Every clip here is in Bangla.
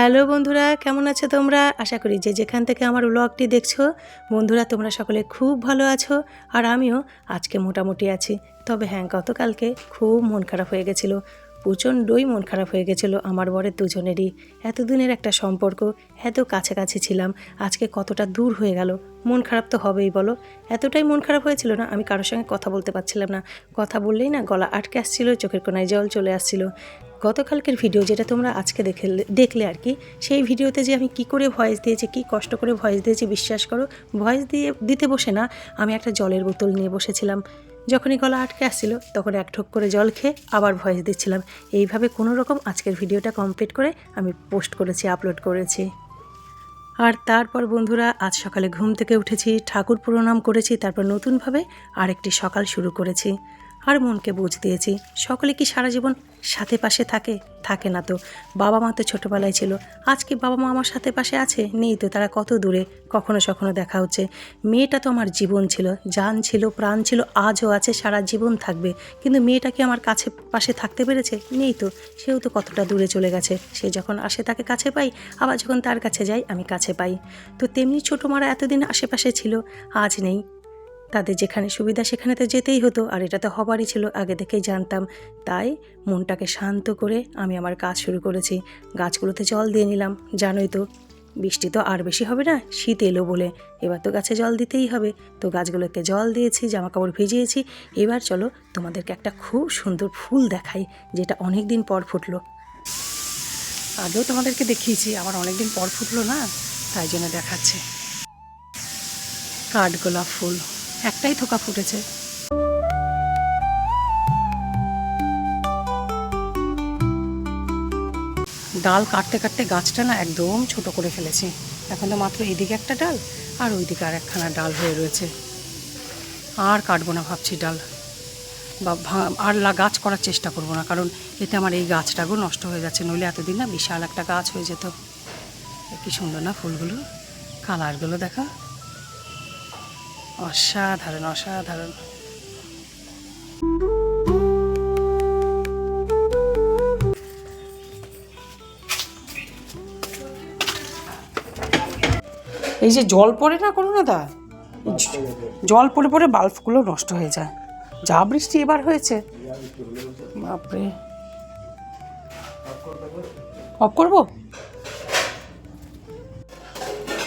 হ্যালো বন্ধুরা, কেমন আছো তোমরা? আশা করি যে যেখান থেকে আমার ব্লগটি দেখছো বন্ধুরা তোমরা সকলে খুব ভালো আছো। আর আমিও আজকে মোটামুটি আছি। তবে হ্যাঁ, গতকালকে খুব মন খারাপ হয়ে গেছিলো, প্রচণ্ডই মন খারাপ হয়ে গেছিলো আমার বরের দুজনেরই। এতদিনের একটা সম্পর্ক, এত কাছাকাছি ছিলাম, আজকে কতটা দূর হয়ে গেল। মন খারাপ তো হবেই বলো। এতটাই মন খারাপ হয়েছিল না, আমি কারোর সঙ্গে কথা বলতে পারছিলাম না। কথা বললেই না গলা আটকে আসছিলো, চোখের কোনায় জল চলে আসছিলো। গতকালকের ভিডিও যেটা তোমরা আজকে দেখলে আর কি, সেই ভিডিওতে যে আমি কি করে ভয়েস দিয়েছি, কি কষ্ট করে ভয়েস দিয়েছি বিশ্বাস করো। ভয়েস দিতে বসে না আমি একটা জলের বোতল নিয়ে বসেছিলাম। যখনই গলা আটকে আসছিল তখন এক ঠোক করে জল খেয়ে আবার ভয়েস দিচ্ছিলাম। এইভাবে কোনো রকম আজকের ভিডিওটা কমপ্লিট করে আমি পোস্ট করেছি, আপলোড করেছি। আর তারপর বন্ধুরা আজ সকালে ঘুম থেকে উঠেছি, ঠাকুর প্রণাম করেছি, তারপর নতুনভাবে আরেকটি সকাল শুরু করেছি। আর মনকে বুঝ দিয়েছি, সকলে কি সারা জীবন সাথে পাশে থাকে না তো। বাবা মা তো ছোটোবেলায় ছিল, আজকে বাবা মা আমার সাথে পাশে আছে? নেই তো, তারা কত দূরে, কখনো সখনো দেখা হচ্ছে। মেয়েটা তো আমার জীবন ছিল, জান ছিল, প্রাণ ছিল, আজও আছে, সারা জীবন থাকবে। কিন্তু মেয়েটা কি আমার কাছে পাশে থাকতে পেরেছে? নেই তো, সেও তো কতটা দূরে চলে গেছে। সে যখন আসে তাকে কাছে পাই, আবার যখন তার কাছে যাই আমি কাছে পাই। তো তেমনি ছোটো মারা এতদিন আশেপাশে ছিল, আজ নেই। তাদের যেখানে সুবিধা সেখানে তো যেতেই হতো, আর এটা তো হবারই ছিল, আগে থেকেই জানতাম। তাই মনটাকে শান্ত করে আমি আমার কাজ শুরু করেছি। গাছগুলোতে জল দিয়ে নিলাম, জানোই তো বৃষ্টি তো আর বেশি হবে না, শীত এলো বলে এবার তো গাছে জল দিতেই হবে। তো গাছগুলোকে জল দিয়েছি, জামা কাপড় ভিজিয়েছি। এবার চলো তোমাদেরকে একটা খুব সুন্দর ফুল দেখাই, যেটা অনেক দিন পর ফুটলো। আগেও তোমাদেরকে দেখিয়েছি, আবার অনেক দিন পর ফুটলো না, তাই জন্য দেখাচ্ছে। কাঠগোলাপ ফুল, একটাই থোকা ফুটেছে। ডাল কাটতে কাটতে গাছটা না একদম ছোট করে ফেলেছি। এখন তো মাত্র এদিকে একটা ডাল আর ওইদিকে আর একখানা ডাল হয়ে রয়েছে। আর কাটবো না ভাবছি ডাল, বা আর গাছ করার চেষ্টা করবো না, কারণ এতে আমার এই গাছটাও নষ্ট হয়ে যাচ্ছে। নইলে এতদিন না বিশাল একটা গাছ হয়ে যেত। কি সুন্দর না ফুলগুলো, কালারগুলো দেখা, অসাধারণ অসাধারণ। এই যে জল পড়ে না করো না দা, জল পড়ে পড়ে বাল্বগুলো নষ্ট হয়ে যায়। যা বৃষ্টি এবার হয়েছে, বাপরে। অফ করবো,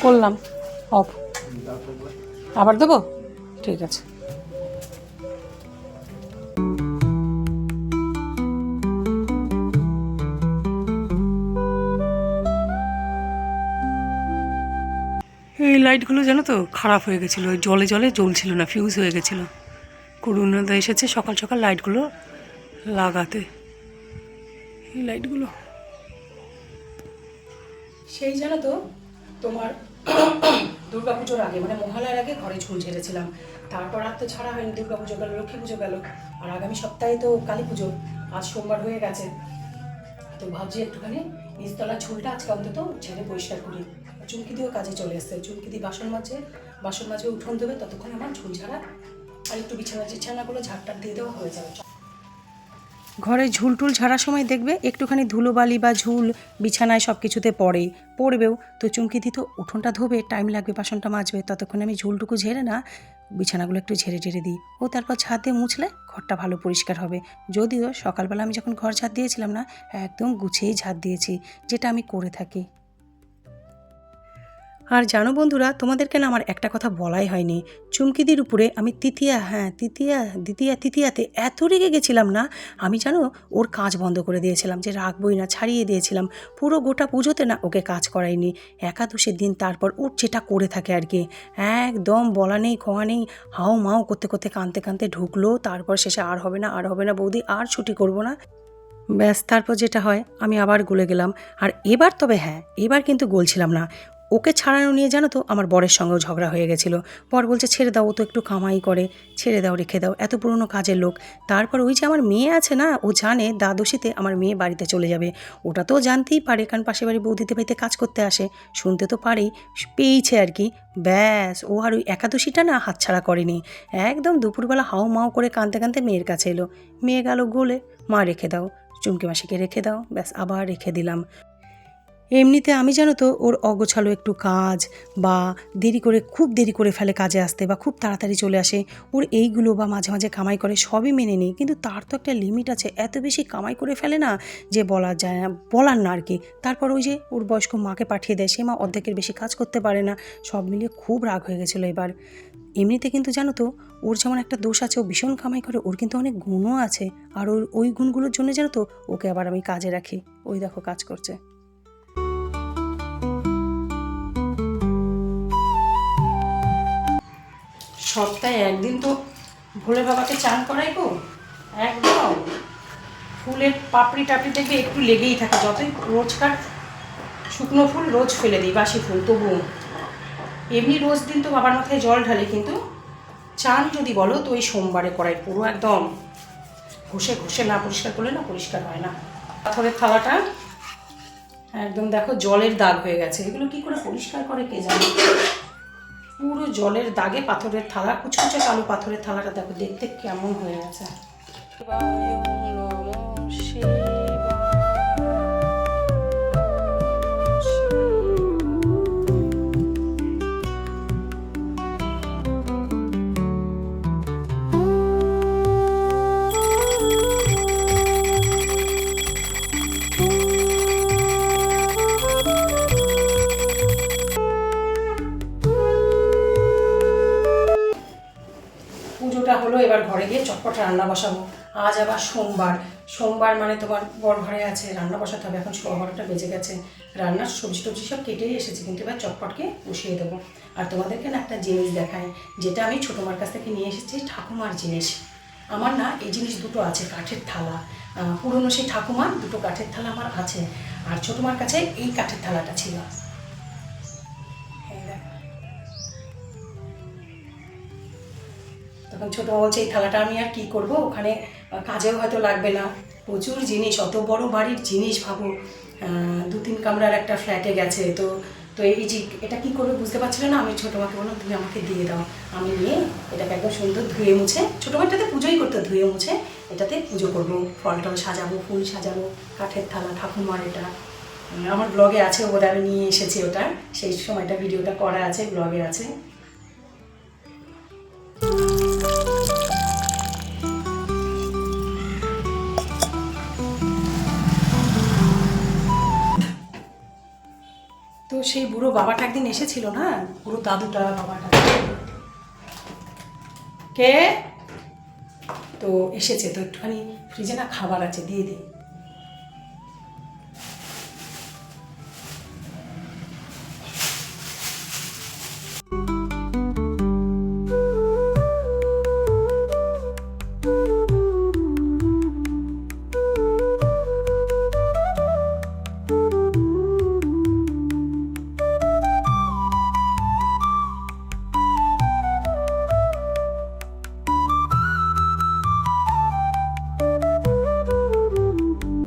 করলাম অফ, আবার দেবো, ঠিক আছে। এই লাইটগুলো জানো তো খারাপ হয়ে গেছিলো, জলে জলে জ্বলছিল না, ফিউজ হয়ে গেছিলো। করুণাদা এসেছে সকাল সকাল লাইটগুলো লাগাতে। এই লাইটগুলো সেই জানো তো তোমার দুর্গাপুজোর আগে, মানে মহালয়ার আগে ঘরে ঝুল ঝেড়েছিলাম। তারপর আর তো ছাড়া হয়নি। দুর্গাপুজো গেল, লক্ষ্মী পুজো গেল, আর আগামী সপ্তাহে তো কালী পুজো। আজ সোমবার হয়ে গেছে, তো ভাবছি একটুখানি নিচতলার ঝুলটা আজকে অন্তত ঝেড়ে পরিষ্কার করি। চুমকি দিয়েও কাজে চলে এসছে, চুমকি দিয়ে বাসন মাঝে উঠোন দেবে, ততক্ষণ আমার ঝুল ঝাড়া আর একটু বিছানাগুলো ঝাড়টার দিয়ে দেওয়া হয়ে যাবে। ঘরে ঝুলটুল ঝাড়ার সময় দেখবে একটুখানি ধুলোবালি বা ঝুল বিছানায় সব কিছুতে পড়বেও। তো চুমকি দিত উঠোনটা ধোবে, টাইম লাগবে, বাসনটা মাজবে, ততক্ষণে আমি ঝুলটুকু ঝেড়ে না বিছানাগুলো একটু ঝেড়ে দিই। ও তারপর ছাদ দিয়ে মুছলে ঘরটা ভালো পরিষ্কার হবে। যদিও সকালবেলা আমি যখন ঘর ঝাড় দিয়েছিলাম না, একদম গুছিয়েই ঝাড় দিয়েছি, যেটা আমি করে থাকি। আর জানো বন্ধুরা, তোমাদেরকে না আমার একটা কথা বলাই হয়নি। চুমকিদির উপরে আমি তৃতীয়াতে এত রেগে গেছিলাম না, আমি জানো ওর কাজ বন্ধ করে দিয়েছিলাম, যে রাখবই না, ছাড়িয়ে দিয়েছিলাম। পুরো গোটা পুজোতে না ওকে কাজ করাইনি। একাদশীর দিন তারপর ওর যেটা করে থাকে আর কি, একদম বলা নেই খাওয়া নেই, হাও মাও করতে করতে কাঁদতে ঢুকলো। তারপর শেষে আর হবে না বৌদি, আর ছুটি করব না, ব্যাস। তারপর যেটা হয় আমি আবার গলে গেলাম। আর এবার তবে হ্যাঁ, এবার কিন্তু গলছিলাম না। ওকে ছাড়ানো নিয়ে জানো তো আমার বরের সঙ্গেও ঝগড়া হয়ে গেছিলো। বর বলছে ছেড়ে দাও, ও তো একটু কামাই করে, ছেড়ে দাও, রেখে দাও, এত পুরনো কাজের লোক। তারপর ওই যে আমার মেয়ে আছে না, ও জানে দ্বাদশীতে আমার মেয়ে বাড়িতে চলে যাবে। ওটা তো জানতেই পারে, কারণ পাশে বাড়ি বৌদিতে বাড়িতে কাজ করতে আসে, শুনতে তো পারেই, পেয়েছে আর কি। ব্যাস, ও আর ওই একাদশীটা না হাতছাড়া করেনি। একদম দুপুরবেলা হাও মাও করে কাঁদতে মেয়ের কাছে এলো। মেয়ে গেল গলে, মা রেখে দাও, চুমকি মাসিকে রেখে দাও, ব্যাস আবার রেখে দিলাম। এমনিতে আমি জানো তো ওর অগোছালো একটু কাজ বা খুব দেরি করে ফেলে কাজে আসতে বা খুব তাড়াতাড়ি চলে আসে, ওর এইগুলো বা মাঝে মাঝে কামাই করে সবই মেনে নিই, কিন্তু তার তো একটা লিমিট আছে। এত বেশি কামাই করে ফেলে না যে বলা যায় না, বলার না আর কি। তারপর ওই যে ওর বয়স্ক মাকে পাঠিয়ে দেয়, সে মা অর্ধেকের বেশি কাজ করতে পারে না। সব মিলিয়ে খুব রাগ হয়ে গেছিলো এবার। এমনিতে কিন্তু জানো তো ওর যেমন একটা দোষ আছে, ও ভীষণ কামাই করে, ওর কিন্তু অনেক গুণও আছে। আর ওই গুণগুলোর জন্য জানো তো ওকে আবার আমি কাজে রাখি। ওই দেখো কাজ করছে। সপ্তাহে একদিন তো ভোলে বাবাকে চান করাই গো, একদম ফুলের পাপড়ি টাপড়ি দেখবে একটু লেগেই থাকে। যতই রোজকার শুকনো ফুল রোজ ফেলে দিই, বাসি ফুল তবুও। এমনি রোজ দিন তো বাবার মাথায় জল ঢালে, কিন্তু চান যদি বলো তো ওই সোমবারে করাই, পুরো একদম ঘষে ঘষে না পরিষ্কার করলে না পরিষ্কার হয় না। পাথরের থালাটা একদম দেখো জলের দাগ হয়ে গেছে, এগুলো কি করে পরিষ্কার করে কে জানে। পুরো জলের দাগে পাথরের থালা, কুচকুচে কালো পাথরের থালাটা দেখো দেখতে কেমন হয়ে গেছে। পুজোটা হলো, এবার ঘরে গিয়ে চটপট রান্না বসাবো। আজ আবার সোমবার, সোমবার মানে তোমার বড় ঘরে আছে, রান্না বসাতে হবে। এখন 11টা বেজে গেছে, রান্নার সবজি টবজি সব কেটেই এসেছে, কিন্তু এবার চটপটকে বসিয়ে দেবো। আর তোমাদেরকে না একটা জিনিস দেখাই, যেটা আমি ছোটো মার কাছ থেকে নিয়ে এসেছি, ঠাকুমার জিনিস। আমার না এই জিনিস দুটো আছে, কাঠের থালা, পুরনো সেই ঠাকুমার দুটো কাঠের থালা আমার আছে। আর ছোটো মার কাছে এই কাঠের থালাটা ছিল। তখন ছোটো বলছে এই থালাটা আমি আর কী করবো, ওখানে কাজেও হয়তো লাগবে না। প্রচুর জিনিস, অত বড় বাড়ির জিনিস ভাবো, 2-3 কামরার একটা ফ্ল্যাটে গেছে। তো তো এই যে এটা কী করবে বুঝতে পারছিল না। আমি ছোটো মাকে বললাম তুমি আমাকে দিয়ে দাও, আমি নিয়ে এটাকে একদম সুন্দর ধুয়ে মুছে, ছোটো মাটাতে পুজোই করতে, ধুয়ে মুছে এটাতে পুজো করবো, ফল টল সাজাবো, ফুল সাজাবো। কাঠের থালা ঠাকুমার, এটা আমার ব্লগে আছে, ওটা আমি নিয়ে এসেছি, ওটা সেই সময়টা ভিডিওটা করা আছে, ব্লগে আছে। তো সেই বুড়ো বাবাটা একদিন এসেছিল না, বুড়ো দাদুটা, বাবাটা কে তো এসেছে, তো একটুখানি ফ্রিজে না খাবার আছে, দিয়ে দিই।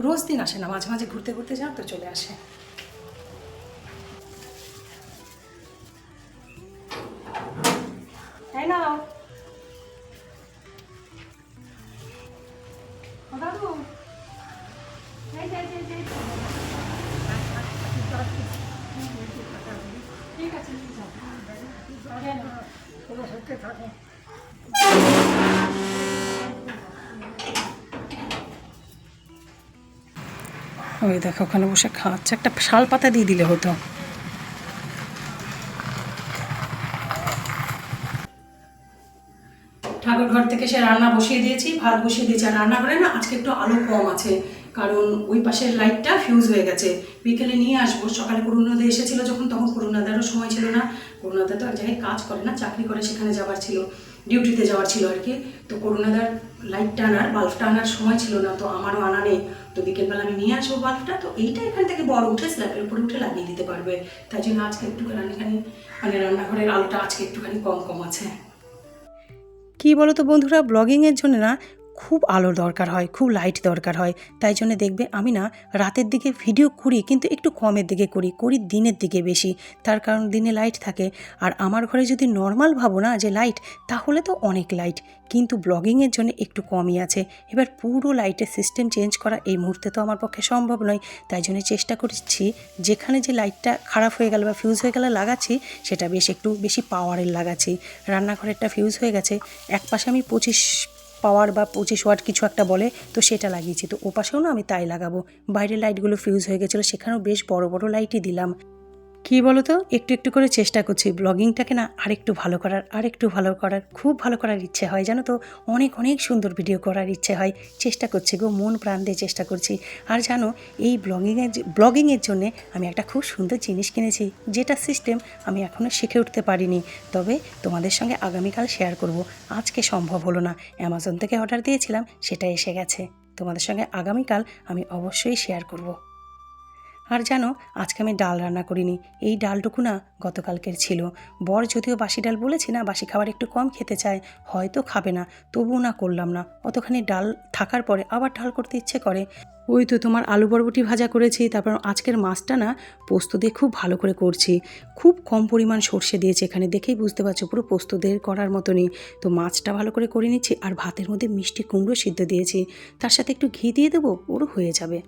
রোজ দিন আসে না, মাঝে মাঝে ঘুরতে ঘুরতে যাও তো চলে আসে। তাই না দাদু, ঠিক আছে ওই দেখো ওখানে বসে খাওয়াচ্ছে, একটা শাল পাতা দিয়ে দিলে হতো। ঠাকুর ঘর থেকে সে রান্না বসিয়ে দিয়েছি, ভাত বসিয়ে দিয়েছি। আর রান্নাঘরে না আজকে একটু আলো কম আছে, কারণ ওই পাশের লাইটটা ফিউজ হয়ে গেছে। বিকেলে নিয়ে আসবো। সকালে করুণাদা এসেছিলো যখন, তখন করুণাদারও সময় ছিল না। করুণাদা তো এক জায়গায় কাজ করে না, চাকরি করে, সেখানে যাওয়ার ছিল, ডিউটিতে যাওয়ার ছিল আর কি। তো করুণাদার লাইটটা আনার, বাল্বটা আনার সময় ছিল না, তো আমারও আনা নেই। তো বিকেলবেলা আমি নিয়ে আসবো বাল্বটা, তো এইটা এখান থেকে বড় উঠে স্ল্যাবের উপরে উঠে লাগিয়ে দিতে পারবে। তাই জন্য আজকে একটুখানি মানে রান্নাঘরের আলোটা আজকে একটুখানি কম কম আছে। কি বলো তো বন্ধুরা, ব্লগিংয়ের জন্য না খুব আলোর দরকার হয়, খুব লাইট দরকার হয়। তাই জন্য দেখবে আমি না রাতের দিকে ভিডিও করি, কিন্তু একটু কমের দিকে করি দিনের দিকে বেশি। তার কারণ দিনে লাইট থাকে। আর আমার ঘরে যদি নর্মাল ভাবো না যে লাইট, তাহলে তো অনেক লাইট, কিন্তু ব্লগিংয়ের জন্য একটু কমই আছে। এবার পুরো লাইটের সিস্টেম চেঞ্জ করা এই মুহূর্তে তো আমার পক্ষে সম্ভব নয়। তাই জন্য চেষ্টা করছি যেখানে যে লাইটটা খারাপ হয়ে গেল বা ফিউজ হয়ে গেলে লাগাচ্ছি, সেটা একটু বেশি পাওয়ারের লাগাচ্ছি। রান্নাঘরেরটা ফিউজ হয়ে গেছে, এক পাশে আমি 25 পাওয়ার বা 25 ওয়াট কিছু একটা বলে, তো সেটা লাগিয়েছি। তো ও পাশেও না আমি তাই লাগাবো। বাইরের লাইটগুলো ফিউজ হয়ে গেছিলো, সেখানেও বেশ বড় বড় লাইটই দিলাম। কী বলো তো, একটু একটু করে চেষ্টা করছি ব্লগিংটাকে না আরেকটু ভালো করার খুব ভালো করার ইচ্ছে হয়, জানো তো। অনেক অনেক সুন্দর ভিডিও করার ইচ্ছে হয়। চেষ্টা করছি গো, মন প্রাণ দিয়ে চেষ্টা করছি। আর জানো, এই ব্লগিংয়ের জন্যে আমি একটা খুব সুন্দর জিনিস কিনেছি, যেটা সিস্টেম আমি এখনও শিখে উঠতে পারিনি। তবে তোমাদের সঙ্গে আগামীকাল শেয়ার করব। আজকে সম্ভব হলো না, অ্যামাজন থেকে অর্ডার দিয়েছিলাম, সেটা এসে গেছে। তোমাদের সঙ্গে আগামীকাল আমি অবশ্যই শেয়ার করব। আর জানো, আজকে আমি ডাল রান্না করিনি। এই ডালটুকু না গতকালকের ছিল। বর যদিও বাসি ডাল বলেছি না, বাসি খাবার একটু কম খেতে চায়, হয়তো খাবে না, তবুও না করলাম না। অতখানি ডাল থাকার পরে আবার ডাল করতে ইচ্ছে করে। ওই তো তোমার আলু বরবটি ভাজা করেছি, তারপর আজকের মাছটা না পোস্ত দিয়ে খুব ভালো করে করছি। খুব কম পরিমাণ সর্ষে দিয়েছে এখানে, দেখেই বুঝতে পারছো পুরো পোস্ত দিয়ে করার মতনই। তো মাছটা ভালো করে করে নিচ্ছি, আর ভাতের মধ্যে মিষ্টি কুমড়ো সিদ্ধ দিয়েছি, তার সাথে একটু ঘি দিয়ে দেবো, পুরো হয়ে যাবে।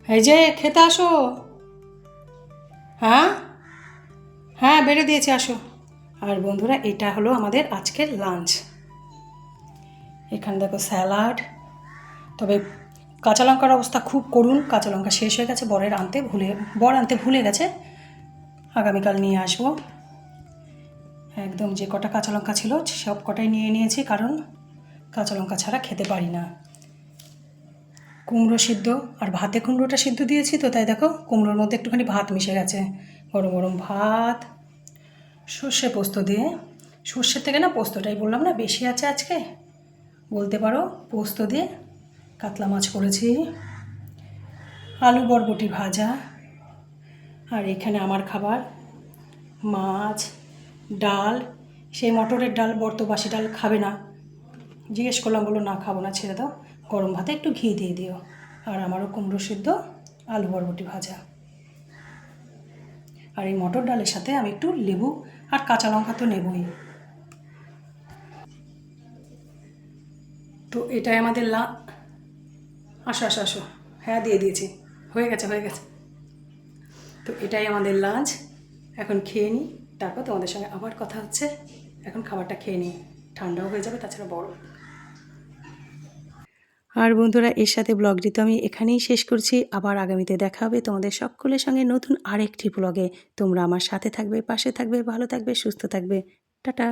এই যে খেতে আসো। হ্যাঁ হ্যাঁ, বেড়ে দিয়েছি, আসো। আর বন্ধুরা, এটা হলো আমাদের আজকের লাঞ্চ। এখানে দেখো স্যালাড, তবে কাঁচা লঙ্কার অবস্থা খুব করুণ, কাঁচা লঙ্কা শেষ হয়ে গেছে, বর আনতে ভুলে গেছে, আগামীকাল নিয়ে আসবো। একদম যে কটা কাঁচা লঙ্কা ছিল সব কটাই নিয়ে নিয়েছি, কারণ কাঁচা লঙ্কা ছাড়া খেতে পারি না। কুমড়ো সিদ্ধ, আর ভাতে কুমড়োটা সিদ্ধ দিয়েছি, তো তাই দেখো কুমড়োর মধ্যে একটুখানি ভাত মিশে গেছে। গরম গরম ভাত সর্ষে পোস্ত দিয়ে। সর্ষের থেকে না পোস্তটাই বললাম না বেশি আছে আজকে, বলতে পারো। পোস্ত দিয়ে কাতলা মাছ করেছি, আলু বরবটি ভাজা, আর এখানে আমার খাবার মাছ, ডাল। সেই মটরের ডাল, বর তো বাসি ডাল খাবে না, জিজ্ঞেস করলাম, বললো না খাবো না, ছেড়ে দাও, গরম ভাতে একটু ঘি দিয়ে দিও। আর আমারও কুমড়ো সিদ্ধ, আলু বরবটি ভাজা। আর এই মটর ডালের সাথে আমি একটু লেবু আর কাঁচা লঙ্কা তো নেবই। তো এটাই আমাদের আসো আসো আসো, হ্যাঁ দিয়ে দিয়েছি, হয়ে গেছে। তো এটাই আমাদের লাঞ্চ। এখন খেয়ে নিই, তারপর তোমাদের সঙ্গে আবার কথা হচ্ছে। এখন খাবারটা খেয়ে নিই, ঠান্ডাও হয়ে যাবে, তাছাড়া বড়। আর বন্ধুরা, এর সাথে ব্লগটি তো আমি এখানেই শেষ করছি। আবার আগামীতে দেখা হবে তোমাদের সকলের সঙ্গে নতুন আরেকটি ব্লগে। তোমরা আমার সাথে থাকবে, পাশে থাকবে, ভালো থাকবে, সুস্থ থাকবে। টাটা।